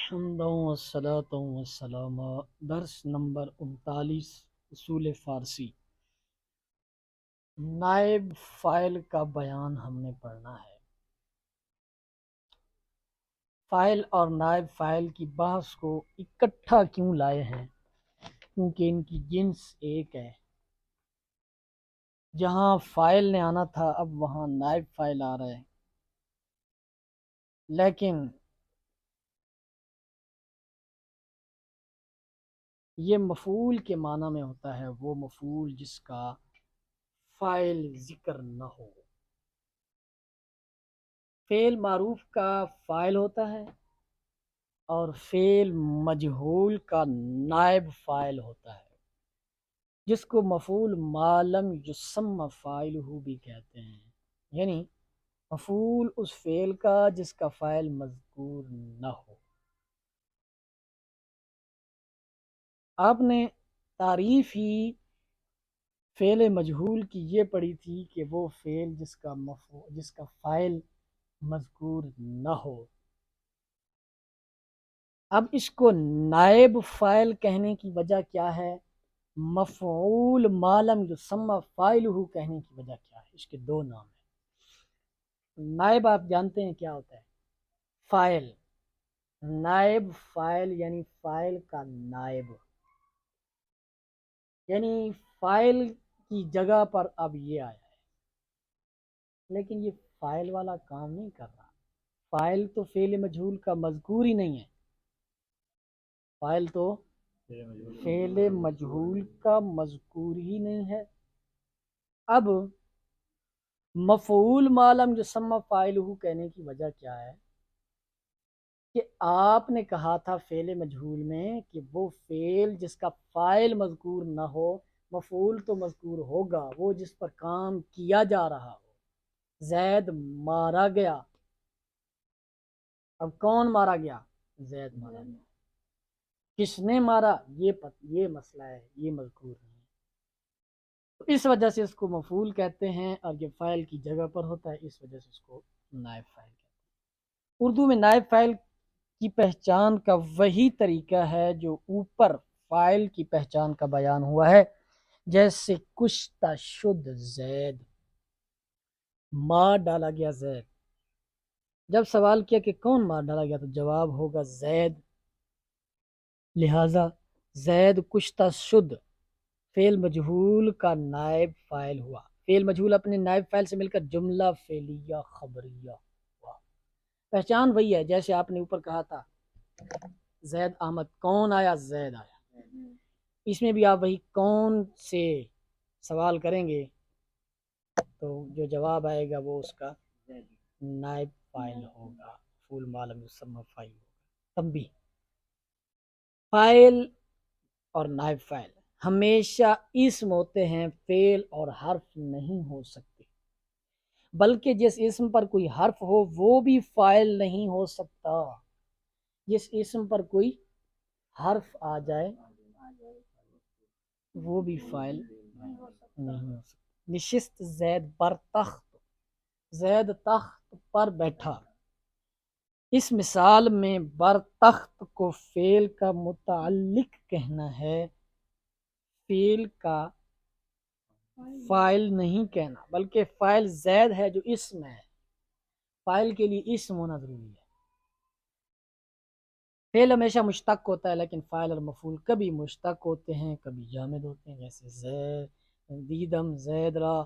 حمدا والصلاة والسلام درس نمبر 39 اصول فارسی نائب فاعل کا بیان ہم نے پڑھنا ہے۔ فاعل اور نائب فاعل کی بحث کو اکٹھا کیوں لائے ہیں؟ کیونکہ ان کی جنس ایک ہے۔ جہاں فاعل نے آنا تھا اب وہاں نائب فاعل آ رہا ہے، لیکن یہ مفعول کے معنی میں ہوتا ہے، وہ مفعول جس کا فاعل ذکر نہ ہو۔ فعل معروف کا فاعل ہوتا ہے اور فعل مجہول کا نائب فاعل ہوتا ہے، جس کو مفعول ما لم یسمى فاعلہ بھی کہتے ہیں، یعنی مفعول اس فعل کا جس کا فاعل مذکور نہ ہو۔ آپ نے تعریف ہی فعل مجہول کی یہ پڑھی تھی کہ وہ فعل جس کا فاعل مذکور نہ ہو۔ اب اس کو نائب فاعل کہنے کی وجہ کیا ہے؟ مفعول ما لم یسمى فاعلہ کہنے کی وجہ کیا ہے؟ اس کے دو نام ہیں۔ نائب آپ جانتے ہیں کیا ہوتا ہے؟ فاعل۔ نائب فاعل یعنی فاعل کا نائب، یعنی فاعل کی جگہ پر اب یہ آیا ہے، لیکن یہ فاعل والا کام نہیں کر رہا۔ فاعل تو فعل مجہول کا مذکور ہی نہیں ہے، فاعل تو فعل مجہول کا مذکور ہی نہیں ہے۔ اب مفعول ما لم یسمى فاعلہ کہنے کی وجہ کیا ہے؟ کہ آپ نے کہا تھا فعل مجہول میں کہ وہ فعل جس کا فاعل مذکور نہ ہو، مفعول تو مذکور ہوگا، وہ جس پر کام کیا جا رہا ہو۔ زید مارا گیا، اب کون مارا گیا؟ زید مارا گیا۔ کس نے مارا؟ یہ مسئلہ ہے، یہ مذکور نہیں ہے، تو اس وجہ سے اس کو مفعول کہتے ہیں، اور یہ فاعل کی جگہ پر ہوتا ہے، اس وجہ سے اس کو نائب فاعل کہتے ہیں۔ اردو میں نائب فاعل کی پہچان کا وہی طریقہ ہے جو اوپر فاعل کی پہچان کا بیان ہوا ہے، جیسے کشتہ شد زید، مار ڈالا گیا زید۔ جب سوال کیا کہ کون مار ڈالا گیا تو جواب ہوگا زید، لہذا زید کشتہ شد فعل مجہول کا نائب فاعل ہوا۔ فعل مجہول اپنے نائب فاعل سے مل کر جملہ فعلیہ خبریہ ہوا۔ پہچان وہی ہے، جیسے آپ نے اوپر کہا تھا زید آمد، کون آیا؟ زید آیا۔ اس میں بھی آپ وہی کون سے سوال کریں گے تو جو جواب آئے گا وہ اس کا نائب فاعل ہوگا، فعل ما لم یسمى فاعل ہوگا۔ تنبیہ: فاعل اور نائب فاعل ہمیشہ اسم ہوتے ہیں، فعل اور حرف نہیں ہو سکتے، بلکہ جس اسم پر کوئی حرف ہو وہ بھی فاعل نہیں ہو سکتا۔ جس اسم پر کوئی حرف آ جائے وہ بھی فاعل نہیں ہو سکتا۔ نشست زید بر تخت، زید تخت پر بیٹھا۔ اس مثال میں بر تخت کو فعل کا متعلق کہنا ہے، فعل کا فاعل نہیں کہنا، بلکہ فاعل زید ہے جو اسم ہے، فاعل کے لیے اسم ہونا ضروری ہے۔ فعل ہمیشہ مشتق ہوتا ہے، لیکن فاعل اور مفعول کبھی مشتق ہوتے ہیں کبھی جامد ہوتے ہیں، جیسے زید دیدم زید را۔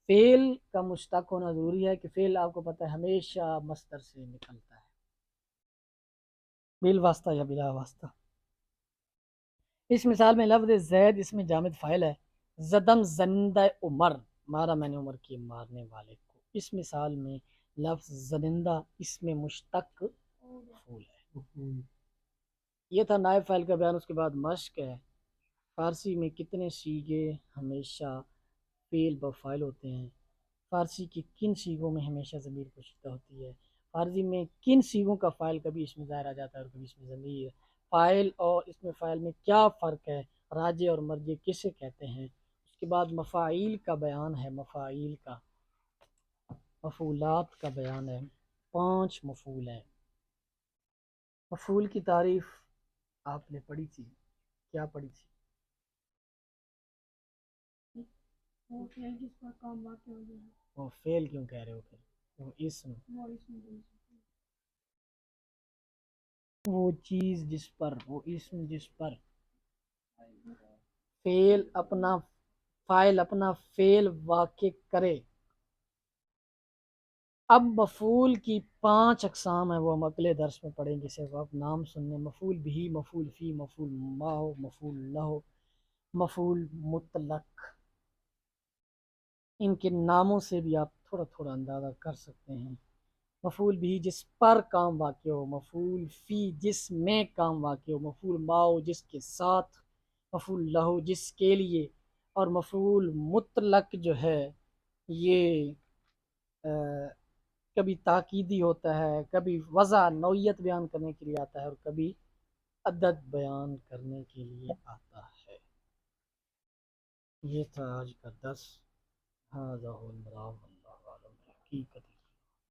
فعل کا مشتق ہونا ضروری ہے کہ فعل آپ کو پتہ ہے ہمیشہ مصدر سے نکلتا ہے، بالواسطہ یا بلا واسطہ۔ اس مثال میں لفظ زید اس میں جامد فاعل ہے، زدم زندہ عمر، مارا میں نے عمر کے مارنے والے کو۔ اس مثال میں لفظ زندہ اس میں مشتق مفعول ہے۔ یہ تھا نائب فاعل کا بیان۔ اس کے بعد مشق ہے۔ فارسی میں کتنے صیغے ہمیشہ فعل بفاعل ہوتے ہیں؟ فارسی کی کن صیغوں میں ہمیشہ ضمیر پوشیدہ ہوتی ہے؟ فارسی میں کن صیغوں کا فاعل کبھی اس میں ظاہر آ جاتا ہے اور کبھی اس میں ضمیر؟ فاعل اور اس میں فاعل میں کیا فرق ہے؟ راجع اور مرجع کسے کہتے ہیں؟ اس کے بعد مفاعیل کا بیان ہے، مفاعیل کا، مفعولات کا بیان ہے۔ 5 مفعول ہیں۔ مفعول کی تعریف آپ نے پڑھی تھی، کیا پڑھی تھی؟ وہ فعل جس پر کام واقع ہو جائے، وہ فعل کیوں کہہ رہے ہو پھر؟ وہ اسم، وہ اسم بن سکتا وہ چیز جس پر، وہ اسم جس پر ہے۔ فاعل اپنا فعل واقع کرے۔ اب مفعول کی 5 اقسام ہیں، وہ ہم اگلے درس میں پڑھیں گے، صرف آپ نام سننے، مفعول بھی، مفعول فی، مفعول ماہ، مفعول لہ، مفعول مطلق۔ ان کے ناموں سے بھی آپ تھوڑا تھوڑا اندازہ کر سکتے ہیں۔ مفعول بھی جس پر کام واقع ہو، مفعول فی جس میں کام واقع ہو، مفعول ماہ جس کے ساتھ، مفعول لہ جس کے لیے، اور مفعول مطلق جو ہے یہ کبھی تاکیدی ہوتا ہے، کبھی وضع نوعیت بیان کرنے کے لیے آتا ہے، اور کبھی عدد بیان کرنے کے لیے آتا ہے۔ یہ تھا آج کا درس۔ هذا هو المرام، والله أعلم بالحقيقة.